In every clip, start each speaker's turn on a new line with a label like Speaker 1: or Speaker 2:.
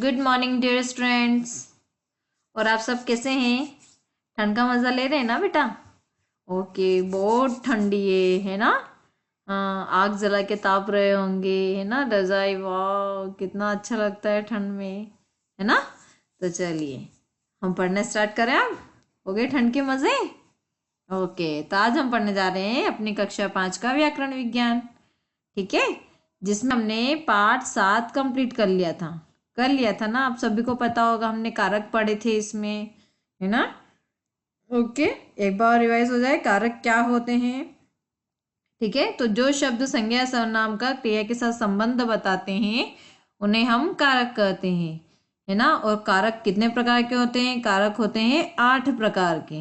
Speaker 1: Good morning dear students. और आप सब कैसे हैं? ठंड का मज़ा ले रहे हैं ना बेटा? ओके, बहुत ठंडी है ना? हाँ, आग जला के ताप रहे होंगे, है ना? रजाई, वाह कितना अच्छा लगता है ठंड में, है ना? तो चलिए हम पढ़ना स्टार्ट करें अब। हो गए ठंड के मज़े? ओके, तो आज हम पढ़ने जा रहे हैं अपनी कक्षा 5 का व्याकरण विज्ञान। ठीक है, जिसमें हमने पाठ 7 कंप्लीट कर लिया था ना। आप सभी को पता होगा, हमने कारक पढ़े थे इसमें, है ना? ओके, एक बार रिवाइज हो जाए कारक क्या होते हैं। ठीक है, तो जो शब्द संज्ञा या सर्वनाम का क्रिया के साथ संबंध बताते हैं उन्हें हम कारक कहते हैं, है ना? और कारक कितने प्रकार के होते हैं? कारक होते हैं 8 प्रकार के।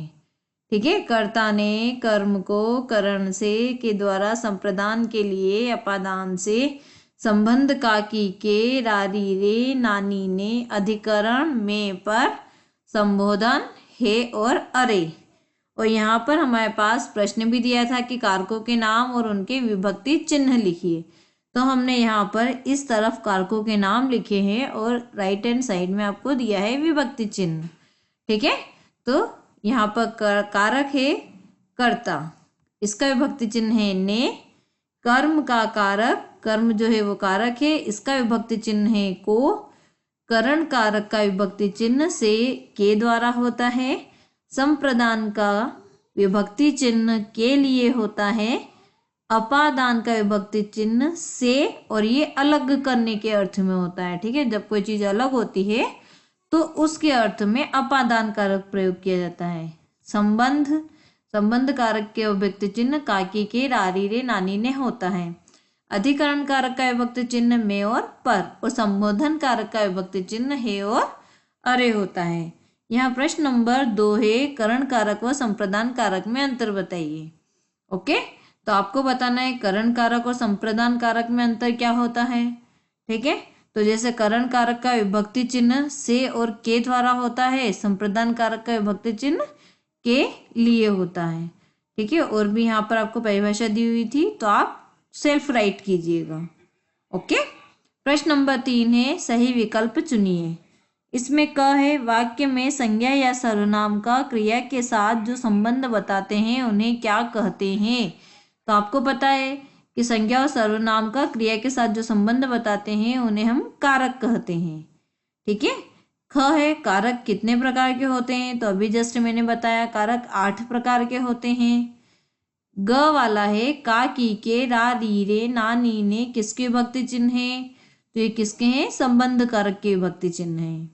Speaker 1: ठीक है, कर्ता ने कर्म को करण से के द्वारा संप्रदान के लिए अपादान से संबंध काकी के रारी रे नानी ने अधिकरण में पर संबोधन हे और अरे। और यहाँ पर हमारे पास प्रश्न भी दिया था कि कारकों के नाम और उनके विभक्ति चिन्ह लिखिए। तो हमने यहाँ पर इस तरफ कारकों के नाम लिखे हैं और राइट हैंड साइड में आपको दिया है विभक्ति चिन्ह। ठीक है, तो यहाँ पर कारक है कर्ता, इसका विभक्ति चिन्ह है ने। कर्म का कारक, कर्म जो है वो कारक है, इसका विभक्ति चिन्ह है को। करण कारक का विभक्ति चिन्ह से के द्वारा होता है। संप्रदान का विभक्ति चिन्ह के लिए होता है। अपादान का विभक्ति चिन्ह से, और ये अलग करने के अर्थ में होता है। ठीक है, जब कोई चीज अलग होती है तो उसके अर्थ में अपादान कारक प्रयोग किया जाता है। संबंध कारक के विभक्ति चिन्ह काकी के रारी रे नानी ने होता है। अधिकरण कारक का विभक्ति चिन्ह में और पर, और संबोधन कारक का विभक्ति चिन्ह है और अरे होता है। यहाँ प्रश्न नंबर 2 है, करण कारक व संप्रदान कारक में अंतर बताइए। ओके, तो आपको बताना है करण कारक और संप्रदान कारक में अंतर क्या होता है। ठीक है, तो जैसे करण कारक का विभक्ति चिन्ह से और के द्वारा होता है, संप्रदान कारक का विभक्ति चिन्ह के लिए होता है। ठीक है, और भी यहाँ पर आपको परिभाषा दी हुई थी, तो आप सेल्फ राइट कीजिएगा। ओके, प्रश्न नंबर 3 है, सही विकल्प चुनिए। इसमें क है, वाक्य में संज्ञा या सर्वनाम का क्रिया के साथ जो संबंध बताते हैं उन्हें क्या कहते हैं। तो आपको पता है कि संज्ञा और सर्वनाम का क्रिया के साथ जो संबंध बताते हैं उन्हें हम कारक कहते हैं। ठीक है, ख है, कारक कितने प्रकार के होते हैं? तो अभी जस्ट मैंने बताया कारक 8 प्रकार के होते हैं। ग वाला है, का की के रा री रे ना नी ने किसके विभक्ति चिन्ह है? तो ये किसके हैं? संबंध कारक के विभक्ति चिन्ह है।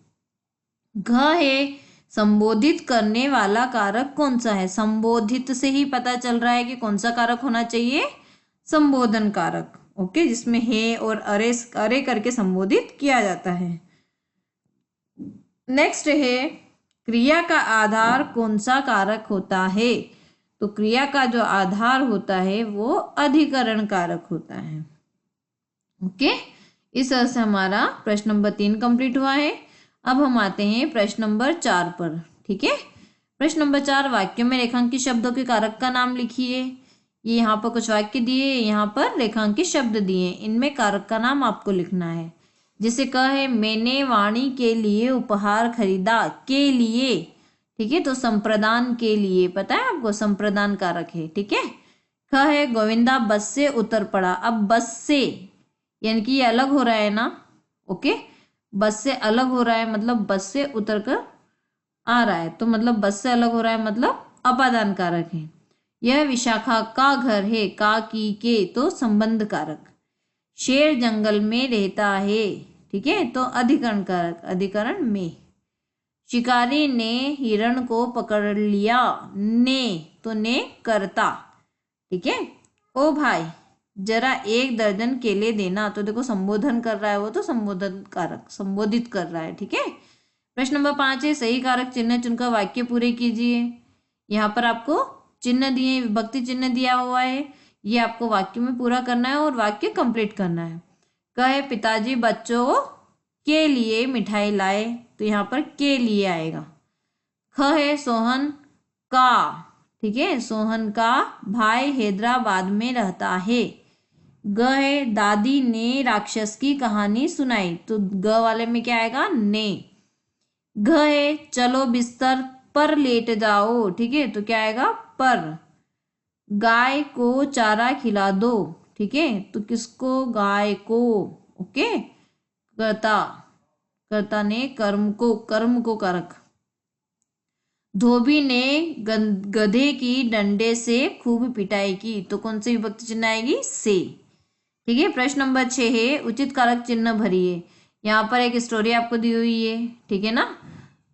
Speaker 1: घ है, संबोधित करने वाला कारक कौन सा है? संबोधित से ही पता चल रहा है कि कौन सा कारक होना चाहिए, संबोधन कारक। ओके, जिसमें है और अरे अरे करके संबोधित किया जाता है। नेक्स्ट है, क्रिया का आधार कौन सा कारक होता है? तो क्रिया का जो आधार होता है वो अधिकरण कारक होता है। ओके, इस तरह से हमारा प्रश्न नंबर 3 कंप्लीट हुआ है। अब हम आते हैं प्रश्न नंबर 4 पर। ठीक है, प्रश्न नंबर 4, वाक्य में रेखांकित शब्दों के कारक का नाम लिखिए। ये यहाँ पर कुछ वाक्य दिए, यहाँ पर रेखांकित शब्द दिए, इनमें कारक का नाम आपको लिखना है। जिसे कह है, मैंने वाणी के लिए उपहार खरीदा, के लिए। ठीक है, तो संप्रदान के लिए, पता है आपको, संप्रदान कारक है। ठीक है, ख है, गोविंदा बस से उतर पड़ा। अब बस से यानी कि ये अलग हो रहा है ना। ओके, बस से अलग हो रहा है मतलब बस से उतर कर आ रहा है, तो मतलब बस से अलग हो रहा है मतलब अपादान कारक है। यह विशाखा का घर है, का की के, तो संबंध कारक। शेर जंगल में रहता है, ठीक है, तो अधिकरण कारक, अधिकरण में। शिकारी ने हिरण को पकड़ लिया, ने, तो ने करता। ठीक है, ओ भाई जरा 1 दर्जन केले देना, तो देखो संबोधन कर रहा है वो, तो संबोधन कारक, संबोधित कर रहा है। ठीक है, प्रश्न नंबर 5 है, सही कारक चिन्ह चुनकर वाक्य पूरे कीजिए। यहाँ पर आपको चिन्ह दिए, विभक्ति चिन्ह दिया हुआ है, ये आपको वाक्य में पूरा करना है और वाक्य कंप्लीट करना है। कहे, पिताजी बच्चों के लिए मिठाई लाए, तो यहाँ पर के लिए आएगा। ख है, सोहन का, ठीक है, सोहन का भाई हैदराबाद में रहता है। ग है दादी ने राक्षस की कहानी सुनाई, तो ग वाले में क्या आएगा, ने। घ है चलो बिस्तर पर लेट जाओ, ठीक है, तो क्या आएगा, पर। गाय को चारा खिला दो, ठीक है, तो किसको, गाय को। ओके, कर्ता, कर्ता ने कर्म को कारक। धोबी ने गधे की डंडे से खूब पिटाई की, तो कौन सी विभक्ति चिन्ह आएगी, से। ठीक है, प्रश्न नंबर 6 है उचित कारक चिन्ह भरिए। यहाँ पर एक स्टोरी आपको दी हुई है, ठीक है ना।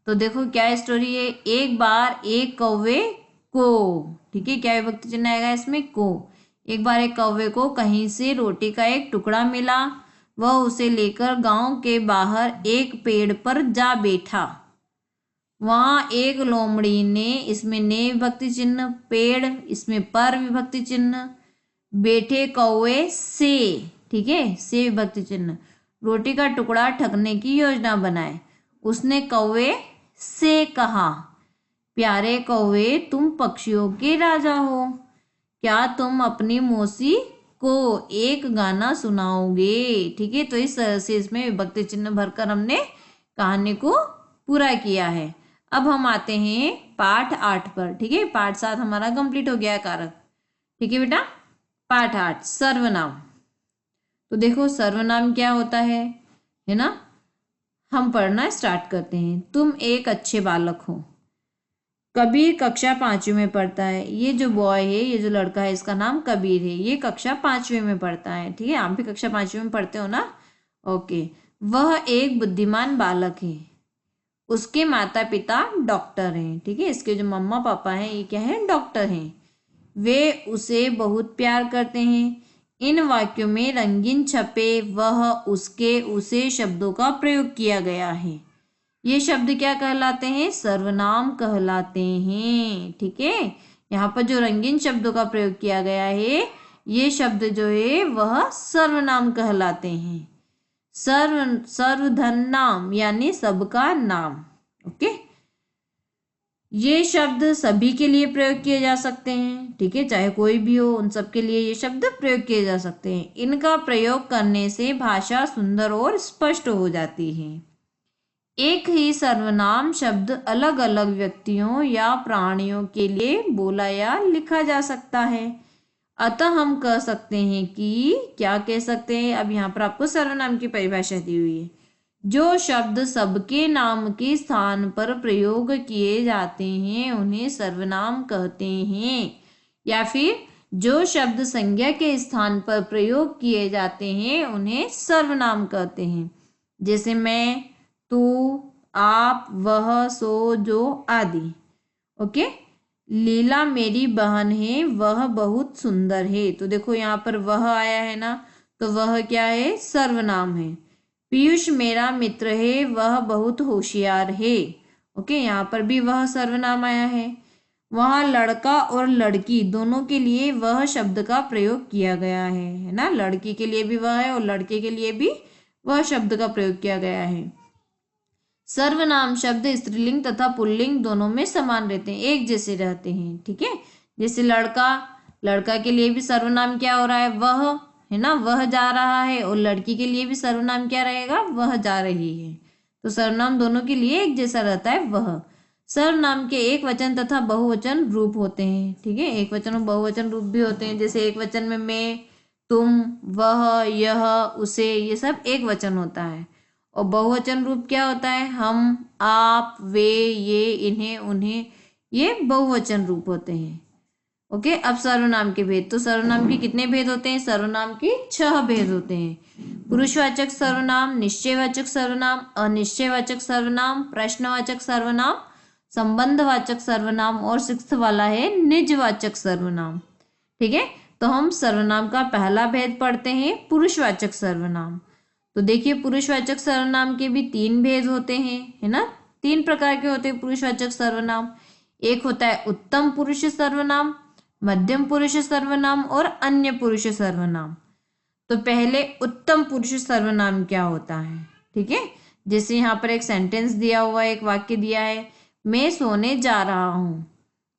Speaker 1: तो देखो क्या स्टोरी है, एक बार एक कौवे को, ठीक है, क्या विभक्ति चिन्ह आएगा इसमें, को। एक बार एक कौवे को कहीं से रोटी का एक टुकड़ा मिला, वह उसे लेकर गांव के बाहर एक पेड़ पर जा बैठा। वहां एक लोमड़ी ने, इसमें ने विभक्ति चिन्ह, पेड़ इसमें पर विभक्ति चिन्ह, बैठे कौवे से, ठीक है, से विभक्ति चिन्ह, रोटी का टुकड़ा ठगने की योजना बनाए। उसने कौवे से कहा, प्यारे कौवे तुम पक्षियों के राजा हो, क्या तुम अपनी मौसी को एक गाना सुनाओगे। ठीक है, तो इस तरह से इसमें विभक्ति चिन्ह भरकर हमने कहानी को पूरा किया है। अब हम आते हैं पाठ 8 पर, ठीक है, पाठ 7 हमारा कंप्लीट हो गया है कारक। ठीक है बेटा, पाठ 8 सर्वनाम। तो देखो सर्वनाम क्या होता है ना। हम पढ़ना स्टार्ट करते हैं। तुम एक अच्छे बालक हो। कबीर कक्षा 5वीं में पढ़ता है। ये जो बॉय है, ये जो लड़का है, इसका नाम कबीर है, ये कक्षा 5वीं में पढ़ता है। ठीक है, आप भी कक्षा 5वीं में पढ़ते हो ना। ओके, वह एक बुद्धिमान बालक है। उसके माता पिता डॉक्टर हैं। ठीक है, इसके जो मम्मा पापा हैं ये क्या है, डॉक्टर हैं। वे उसे बहुत प्यार करते हैं। इन वाक्यों में रंगीन छपे वह उसके उसे शब्दों का प्रयोग किया गया है। ये शब्द क्या कहलाते हैं, सर्वनाम कहलाते हैं। ठीक है, यहाँ पर जो रंगीन शब्दों का प्रयोग किया गया है, ये शब्द जो है वह सर्वनाम कहलाते हैं। सर्वधन नाम यानी सबका नाम। ओके, ये शब्द सभी के लिए प्रयोग किए जा सकते हैं। ठीक है, चाहे कोई भी हो, उन सब के लिए ये शब्द प्रयोग किए जा सकते हैं। इनका प्रयोग करने से भाषा सुंदर और स्पष्ट हो जाती है। एक ही सर्वनाम शब्द अलग अलग व्यक्तियों या प्राणियों के लिए बोला या लिखा जा सकता है। अतः हम कह सकते हैं कि, क्या कह सकते हैं, अब यहाँ पर आपको सर्वनाम की परिभाषा दी हुई है। जो शब्द सबके नाम के स्थान पर प्रयोग किए जाते हैं उन्हें सर्वनाम कहते हैं। या फिर जो शब्द संज्ञा के स्थान पर प्रयोग किए जाते हैं उन्हें सर्वनाम कहते हैं। जैसे मैं, तू, आप, वह, सो, जो आदि। ओके, लीला मेरी बहन है, वह बहुत सुंदर है। तो देखो यहाँ पर वह आया है ना, तो वह क्या है, सर्वनाम है। पीयूष मेरा मित्र है, वह बहुत होशियार है। ओके, यहाँ पर भी वह सर्वनाम आया है। वहाँ लड़का और लड़की दोनों के लिए वह शब्द का प्रयोग किया गया है ना। लड़की के लिए भी वह है और लड़के के लिए भी वह शब्द का प्रयोग किया गया है। सर्वनाम शब्द स्त्रीलिंग तथा पुल्लिंग दोनों में समान रहते हैं, एक जैसे रहते हैं। ठीक है, जैसे लड़का, लड़का के लिए भी सर्वनाम क्या हो रहा है, वह है ना, वह जा रहा है, और लड़की के लिए भी सर्वनाम क्या रहेगा, वह जा रही है। तो सर्वनाम दोनों के लिए एक जैसा रहता है वह। सर्वनाम के एक वचन तथा बहुवचन रूप होते हैं। ठीक है, एक वचन और बहुवचन रूप भी होते हैं। जैसे एक वचन में मैं, तुम, वह, यह, उसे, ये सब एक वचन होता है। और बहुवचन रूप क्या होता है, हम, आप, वे, ये, इन्हें, उन्हें, ये बहुवचन रूप होते हैं। ओके, अब सर्वनाम के भेद। तो सर्वनाम के कितने भेद होते हैं, सर्वनाम के 6 भेद होते हैं। पुरुषवाचक सर्वनाम, निश्चयवाचक सर्वनाम, अनिश्चयवाचक सर्वनाम, प्रश्नवाचक सर्वनाम, संबंधवाचक सर्वनाम, और 6th वाला है निजवाचक सर्वनाम। ठीक है, तो हम सर्वनाम का पहला भेद पढ़ते हैं, पुरुषवाचक सर्वनाम। तो देखिए, पुरुषवाचक सर्वनाम के भी 3 भेद होते हैं, है ना। 3 प्रकार के होते हैं पुरुषवाचक सर्वनाम। एक होता है उत्तम पुरुष सर्वनाम, मध्यम पुरुष सर्वनाम और अन्य पुरुष सर्वनाम। तो पहले उत्तम पुरुष सर्वनाम क्या होता है। ठीक है, जैसे यहाँ पर एक सेंटेंस दिया हुआ है, एक वाक्य दिया है, मैं सोने जा रहा हूँ।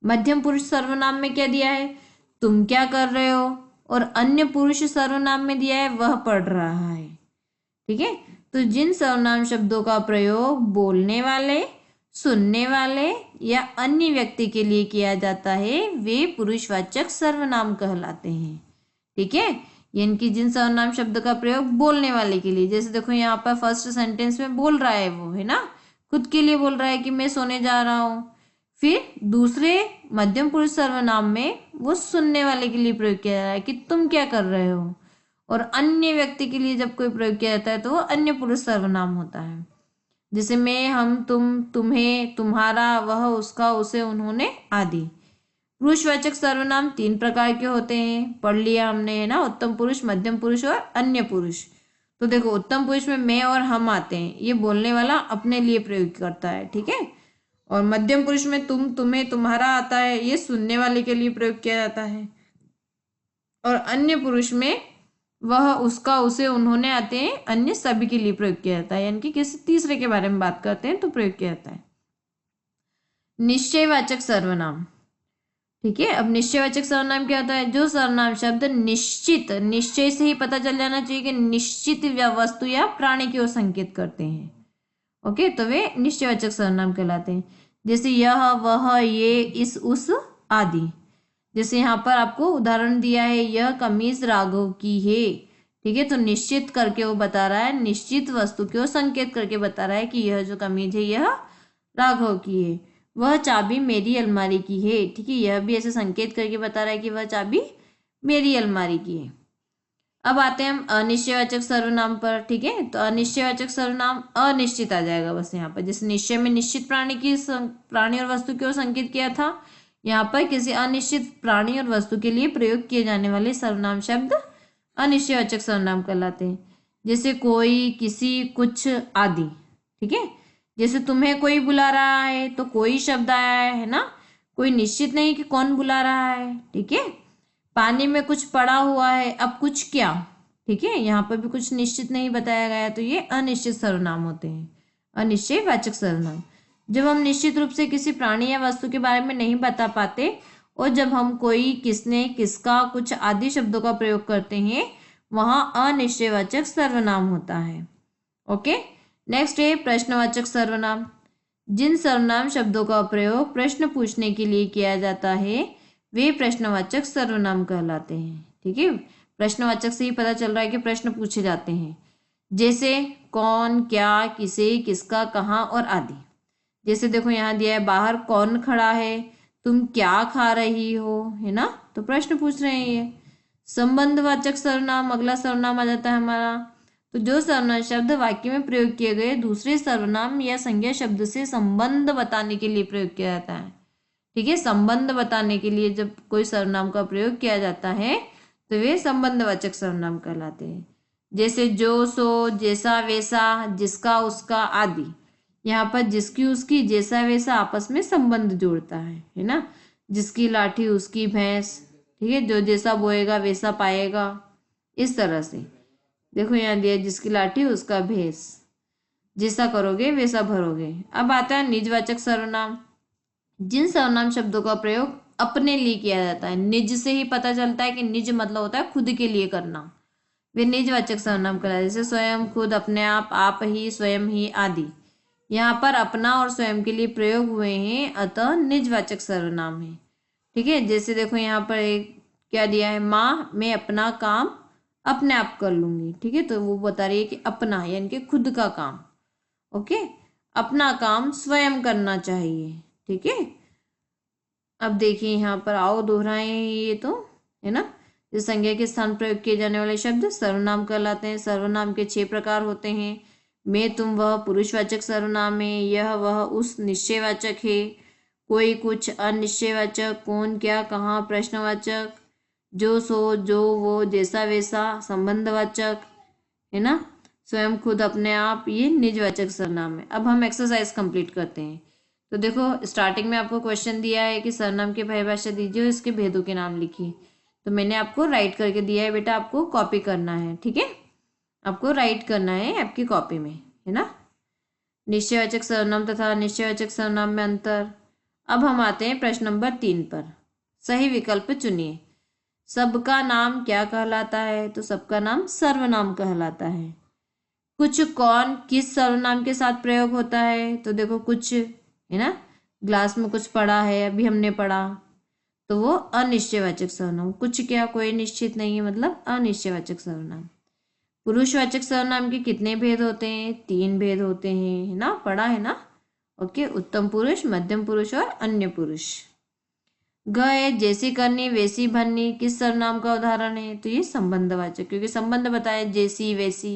Speaker 1: मध्यम पुरुष सर्वनाम में क्या दिया है, तुम क्या कर रहे हो, और अन्य पुरुष सर्वनाम में दिया है वह पढ़ रहा है। ठीक है, तो जिन सर्वनाम शब्दों का प्रयोग बोलने वाले, सुनने वाले या अन्य व्यक्ति के लिए किया जाता है वे पुरुषवाचक सर्वनाम कहलाते हैं। ठीक है, यानी कि जिन सर्वनाम शब्द का प्रयोग बोलने वाले के लिए, जैसे देखो यहाँ पर फर्स्ट सेंटेंस में बोल रहा है वो, है ना, खुद के लिए बोल रहा है कि मैं सोने जा रहा हूँ। फिर दूसरे मध्यम पुरुष सर्वनाम में वो सुनने वाले के लिए प्रयोग किया जा रहा है कि तुम क्या कर रहे हो। और अन्य व्यक्ति के लिए जब कोई प्रयोग किया जाता है तो वो अन्य पुरुष सर्वनाम होता है। जैसे मैं, हम, तुम, तुम्हें, तुम्हारा, वह, उसका, उसे, उन्होंने आदि। पुरुषवाचक सर्वनाम 3 प्रकार के होते हैं, पढ़ लिया हमने, है ना, उत्तम पुरुष, मध्यम पुरुष और अन्य पुरुष। तो देखो उत्तम पुरुष में मैं और हम आते हैं, ये बोलने वाला अपने लिए प्रयोग करता है। ठीक है, और मध्यम पुरुष में तुम, तुम्हें, तुम्हारा आता है, ये सुनने वाले के लिए प्रयोग किया जाता है। और अन्य पुरुष में वह, उसका, उसे, उन्होंने आते हैं, अन्य सभी के लिए प्रयोग किया जाता है, यानी कि किसी तीसरे के बारे में बात करते हैं तो प्रयोग किया जाता है। निश्चयवाचक सर्वनाम। ठीक है, अब निश्चयवाचक सर्वनाम क्या होता है? जो सर्वनाम शब्द निश्चित, निश्चय से ही पता चल जाना चाहिए कि निश्चित वस्तु या प्राणी की ओर संकेत करते हैं। ओके, तो वे निश्चयवाचक सर्वनाम कहलाते हैं। जैसे यह, वह, ये, इस, उस आदि। जैसे यहाँ पर आपको उदाहरण दिया है, यह कमीज राघव की है। ठीक है, तो निश्चित करके वो बता रहा है, निश्चित वस्तु को संकेत करके बता रहा है कि यह जो कमीज है यह राघव की है। वह चाबी मेरी अलमारी की है। ठीक है, यह भी ऐसे संकेत करके बता रहा है कि वह चाबी मेरी अलमारी की है। अब आते हैं हम अनिश्चयवाचक सर्वनाम पर। ठीक है, तो अनिश्चयवाचक सर्वनाम अनिश्चित आ जाएगा बस यहाँ पर। जैसे निश्चय में निश्चित प्राणी और वस्तु की ओर संकेत किया था, यहाँ पर किसी अनिश्चित प्राणी और वस्तु के लिए प्रयोग किए जाने वाले सर्वनाम शब्द अनिश्चयवाचक सर्वनाम कहलाते हैं। जैसे कोई, किसी, कुछ आदि। ठीक है, जैसे तुम्हें कोई बुला रहा है तो कोई शब्द आया है ना, कोई निश्चित नहीं कि कौन बुला रहा है। ठीक है, पानी में कुछ पड़ा हुआ है, अब कुछ क्या। ठीक है, यहाँ पर भी कुछ निश्चित नहीं बताया गया, तो ये अनिश्चित सर्वनाम होते हैं, अनिश्चयवाचक सर्वनाम। जब हम निश्चित रूप से किसी प्राणी या वस्तु के बारे में नहीं बता पाते और जब हम कोई, किसने, किसका, कुछ आदि शब्दों का प्रयोग करते हैं, वहां अनिश्चयवाचक सर्वनाम होता है। ओके, नेक्स्ट है प्रश्नवाचक सर्वनाम। जिन सर्वनाम शब्दों का प्रयोग प्रश्न पूछने के लिए किया जाता है वे प्रश्नवाचक सर्वनाम कहलाते हैं। ठीक है, प्रश्नवाचक से ही पता चल रहा है कि प्रश्न पूछे जाते हैं। जैसे कौन, क्या, किसे, किसका, कहाँ और आदि। जैसे देखो यहाँ दिया है, बाहर कौन खड़ा है, तुम क्या खा रही हो, है ना, तो प्रश्न पूछ रहे हैं ये। संबंधवाचक सर्वनाम, अगला सर्वनाम आ जाता है हमारा। तो जो सर्वनाम शब्द वाक्य में प्रयोग किए गए दूसरे सर्वनाम या संज्ञा शब्द से संबंध बताने के लिए प्रयोग किया जाता है। ठीक है, संबंध बताने के लिए जब कोई सर्वनाम का प्रयोग किया जाता है तो वे संबंधवाचक सर्वनाम कहलाते हैं। जैसे जो, सो, जैसा, वैसा, जिसका, उसका आदि। यहाँ पर जिसकी, उसकी, जैसा, वैसा आपस में संबंध जोड़ता है ना। जिसकी लाठी उसकी भैंस। ठीक है, जो जैसा बोएगा वैसा पाएगा, इस तरह से। देखो यहाँ दिया, जिसकी लाठी उसका भैंस, जैसा करोगे वैसा भरोगे। अब आता है निजवाचक सर्वनाम। जिन सर्वनाम शब्दों का प्रयोग अपने लिए किया जाता है, निज से ही पता चलता है कि निज मतलब होता है खुद के लिए करना, वे निजवाचक सर्वनाम कहलाते हैं। जैसे स्वयं, खुद, अपने आप ही, स्वयं ही आदि। यहाँ पर अपना और स्वयं के लिए प्रयोग हुए हैं, अतः निजवाचक सर्वनाम है। ठीक है, जैसे देखो यहाँ पर एक क्या दिया है, माँ मैं अपना काम अपने आप कर लूंगी। ठीक है, तो वो बता रही है कि अपना यानी कि खुद का काम। ओके, अपना काम स्वयं करना चाहिए। ठीक है, अब देखिए यहाँ पर आओ दोहराए हैं ये तो, है ना। इस संज्ञा के स्थान प्रयोग किए जाने वाले शब्द सर्वनाम कहलाते हैं। सर्वनाम के 6 प्रकार होते हैं। मैं, तुम, वह पुरुषवाचक सर्वनाम है। यह, वह, उस निश्चयवाचक है। कोई, कुछ अनिश्चयवाचक। कौन, क्या, कहाँ प्रश्नवाचक। जो, सो, जो, वो, जैसा, वैसा संबंधवाचक, है ना। स्वयं, खुद, अपने आप, ये निजवाचक सर्वनाम है। अब हम एक्सरसाइज कंप्लीट करते हैं। तो देखो स्टार्टिंग में आपको क्वेश्चन दिया है कि सर्वनाम की परिभाषा दीजिए और इसके भेदों के नाम लिखिए। तो मैंने आपको राइट करके दिया है बेटा, आपको कॉपी करना है। ठीक है, आपको राइट करना है आपकी कॉपी में, है ना। निश्चयवाचक सर्वनाम तथा निश्चयवाचक सर्वनाम में अंतर। अब हम आते हैं प्रश्न नंबर 3 पर। सही विकल्प चुनिए। सबका नाम क्या कहलाता है? तो सबका नाम सर्वनाम कहलाता है। कुछ कौन किस सर्वनाम के साथ प्रयोग होता है? तो देखो कुछ है ना, ग्लास में कुछ पड़ा है, अभी हमने पढ़ा, तो वो अनिश्चयवाचक सर्वनाम। कुछ क्या, कोई निश्चित नहीं है, मतलब अनिश्चयवाचक सर्वनाम। पुरुषवाचक सर्वनाम के कितने भेद होते हैं? 3 भेद होते हैं, है ना, पढ़ा है ना। ओके, उत्तम पुरुष, मध्यम पुरुष और अन्य पुरुष। ग है जैसी करनी वैसी भरनी, किस सर्वनाम का उदाहरण है? तो ये संबंधवाचक, क्योंकि संबंध बताए, जैसी वैसी।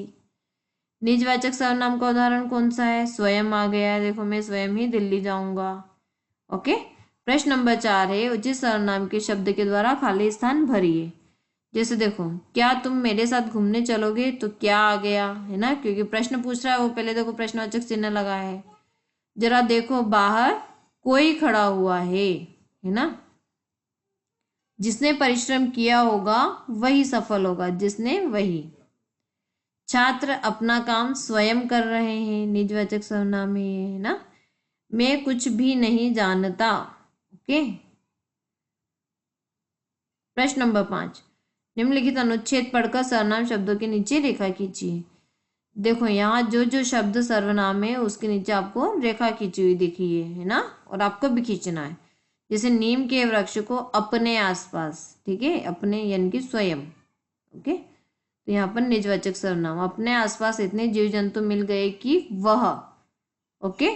Speaker 1: निजवाचक सर्वनाम का उदाहरण कौन सा है? स्वयं आ गया है, देखो मैं स्वयं ही दिल्ली जाऊंगा। ओके। प्रश्न नंबर 4 है उचित सर्वनाम के शब्द के द्वारा खाली स्थान भरिए। जैसे देखो, क्या तुम मेरे साथ घूमने चलोगे? तो क्या आ गया, है ना, क्योंकि प्रश्न पूछ रहा है वो, पहले देखो प्रश्नवाचक चिन्ह लगा है। जरा देखो, बाहर कोई खड़ा हुआ है ना। जिसने परिश्रम किया होगा वही सफल होगा, जिसने वही। छात्र अपना काम स्वयं कर रहे हैं, निजवाचक सर्वनाम है ना। मैं कुछ भी नहीं जानता। ओके। प्रश्न नंबर 5, निम्नलिखित अनुच्छेद पढ़कर सर्वनाम शब्दों के नीचे रेखा खींचिए। देखो यहाँ जो जो शब्द सर्वनाम है उसके नीचे आपको रेखा खींची हुई दिखी है ना, और आपको भी खींचना है। जैसे नीम के वृक्ष को अपने आसपास, ठीक है, अपने यानी कि स्वयं। ओके, तो यहाँ पर निजवाचक सर्वनाम, अपने आसपास इतने जीव जंतु मिल गए कि वह, ओके,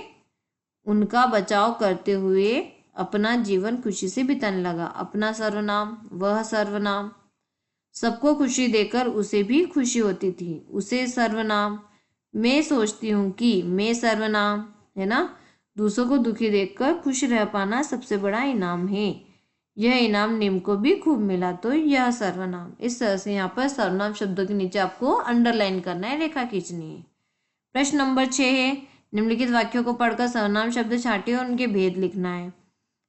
Speaker 1: उनका बचाव करते हुए अपना जीवन खुशी से बिताने लगा। अपना सर्वनाम, वह सर्वनाम, सबको खुशी देकर उसे भी खुशी होती थी, उसे सर्वनाम। मैं सोचती हूँ कि, मैं सर्वनाम, है ना। दूसरों को दुखी देखकर खुश रह पाना सबसे बड़ा इनाम है। यह इनाम नीम को भी खूब मिला, तो यह सर्वनाम। इस तरह से यहाँ पर सर्वनाम शब्दों के नीचे आपको अंडरलाइन करना है, रेखा खींचनी है। प्रश्न नंबर 6 है निम्नलिखित वाक्यों को पढ़कर सर्वनाम शब्द छांटिए और उनके भेद लिखना है।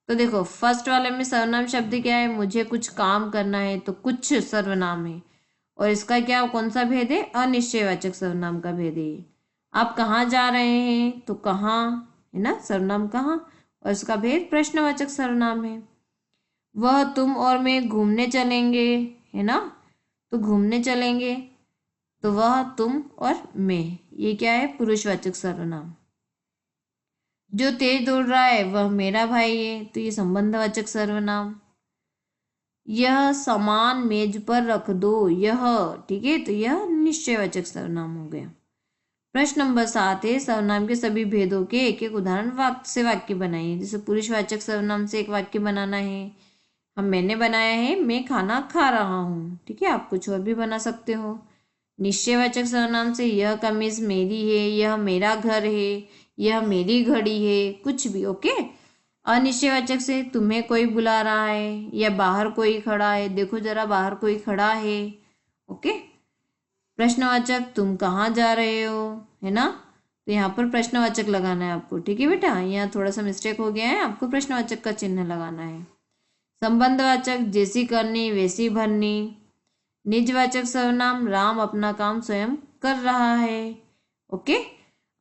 Speaker 1: तो देखो फर्स्ट वाले में सर्वनाम शब्द क्या है? मुझे कुछ काम करना है, तो कुछ सर्वनाम है। और इसका क्या, कौन सा भेद है? अनिश्चयवाचक सर्वनाम का भेद है। आप कहाँ जा रहे हैं? तो कहाँ, है ना, सर्वनाम कहाँ, और इसका भेद प्रश्नवाचक सर्वनाम है। वह, तुम और मैं घूमने चलेंगे, है ना, तो घूमने चलेंगे, तो वह, तुम और मैं, ये क्या है? पुरुषवाचक सर्वनाम। जो तेज दौड़ रहा है वह मेरा भाई है, तो ये संबंधवाचक सर्वनाम। यह सामान मेज पर रख दो, यह, ठीक है, तो यह निश्चयवाचक सर्वनाम हो गया। प्रश्न नंबर 7 है सर्वनाम के सभी भेदों के एक एक उदाहरण वाक्य से वाक्य बनाइए। जैसे पुरुषवाचक सर्वनाम से एक वाक्य बनाना है, मैंने बनाया है, मैं खाना खा रहा हूँ, ठीक है, आप कुछ और भी बना सकते हो। निश्चयवाचक सर्वनाम से यह कमीज मेरी है, यह मेरा घर है, यह मेरी घड़ी है, कुछ भी। ओके। अनिश्चयवाचक से तुम्हें कोई बुला रहा है, या बाहर कोई खड़ा है, देखो जरा बाहर कोई खड़ा है। ओके। प्रश्नवाचक तुम कहाँ जा रहे हो, है ना, तो यहाँ पर प्रश्नवाचक लगाना है आपको, ठीक है बेटा, यहाँ थोड़ा सा मिस्टेक हो गया है, आपको प्रश्नवाचक का चिन्ह लगाना है। संबंधवाचक जैसी करनी वैसी भरनी। निजवाचक सर्वनाम राम अपना काम स्वयं कर रहा है। ओके।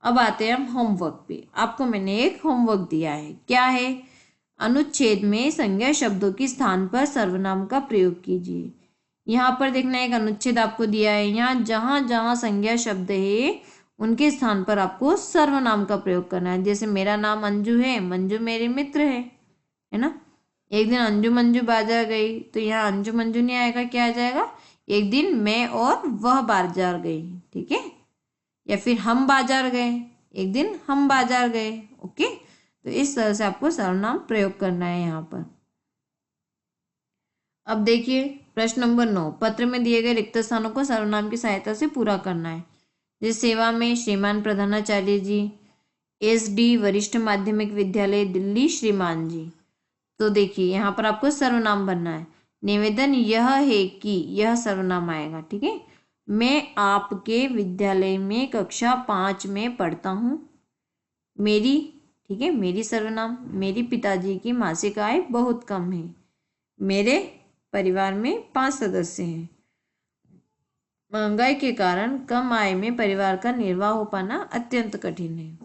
Speaker 1: अब आते हैं हम होमवर्क पे। आपको मैंने एक होमवर्क दिया है, क्या है? अनुच्छेद में संज्ञा शब्दों के स्थान पर सर्वनाम का प्रयोग कीजिए। यहाँ पर देखना एक अनुच्छेद आपको दिया है, यहाँ जहाँ जहाँ संज्ञा शब्द है उनके स्थान पर आपको सर्वनाम का प्रयोग करना है। जैसे मेरा नाम अंजू है, मंजू मेरे मित्र है ना। एक दिन अंजू मंजू बाजार गई, तो यहाँ अंजू मंजू नहीं आएगा, क्या आ जाएगा? एक दिन मैं और वह बाजार गई, ठीक है, या फिर हम बाजार गए, एक दिन हम बाजार गए। ओके, तो इस तरह से आपको सर्वनाम प्रयोग करना है यहाँ पर। अब देखिए प्रश्न नंबर 9, पत्र में दिए गए रिक्त स्थानों को सर्वनाम की सहायता से पूरा करना है। जैसे सेवा में श्रीमान प्रधानाचार्य जी, SD वरिष्ठ माध्यमिक विद्यालय दिल्ली श्रीमान जी। तो देखिए यहाँ पर आपको सर्वनाम बनना है। निवेदन यह है कि, यह सर्वनाम आएगा, ठीक है। मैं आपके विद्यालय में कक्षा 5 में पढ़ता हूँ। मेरी, ठीक है, मेरी सर्वनाम। मेरी पिताजी की मासिक आय बहुत कम है। मेरे परिवार में 5 सदस्य हैं। महंगाई के कारण कम आय में परिवार का निर्वाह हो पाना अत्यंत कठिन है।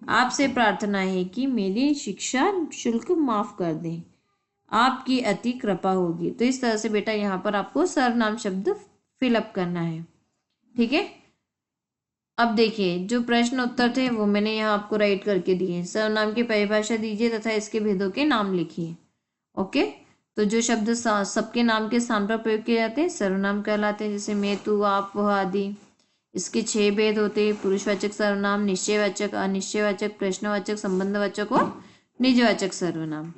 Speaker 1: आपसे प्रार्थना है कि मेरी शिक्षा शुल्क माफ कर दें। आपकी अति कृपा होगी। तो इस तरह से बेटा यहाँ पर आपको सर्वनाम शब्द फिलअप करना है। ठीक है, अब देखिए जो प्रश्न उत्तर थे वो मैंने यहाँ आपको राइट करके दिए। सर्वनाम की परिभाषा दीजिए तथा इसके भेदों के नाम लिखिए। ओके, तो जो शब्द सबके नाम के स्थान पर प्रयोग किए जाते हैं सर्वनाम कहलाते हैं, जैसे मैं, तू, आप, वह आदि। इसके 6 भेद होते हैं: पुरुषवाचक सर्वनाम, निश्चयवाचक, अनिश्चयवाचक, प्रश्नवाचक, संबंधवाचक और निजवाचक सर्वनाम।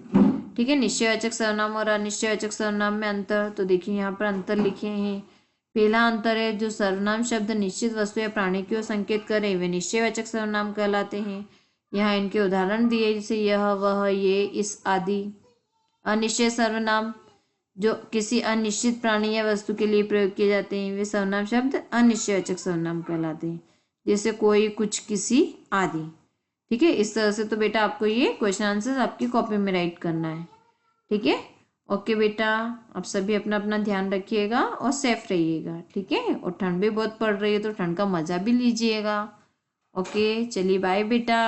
Speaker 1: ठीक है, निश्चयवाचक सर्वनाम और अनिश्चयवाचक सर्वनाम में अंतर, तो देखिए यहाँ पर अंतर लिखे हैं। पहला अंतर है, जो सर्वनाम शब्द निश्चित वस्तु या प्राणी की ओर संकेत करे वे निश्चयवाचक सर्वनाम कहलाते हैं। यहाँ इनके उदाहरण दिए, जैसे यह, वह, ये, इस आदि। अनिश्चय सर्वनाम जो किसी अनिश्चित प्राणी या वस्तु के लिए प्रयोग किए जाते हैं वे सर्वनाम शब्द अनिश्चयवाचक सर्वनाम कहलाते हैं, जैसे कोई, कुछ, किसी आदि। ठीक है, इस तरह से तो बेटा आपको ये क्वेश्चन आंसर आपकी कॉपी में राइट करना है। ठीक है, ओके बेटा, आप सभी अपना अपना ध्यान रखिएगा और सेफ रहिएगा। ठीक है, और ठंड भी बहुत पड़ रही है तो ठंड का मज़ा भी लीजिएगा। ओके, चलिए बाय बेटा।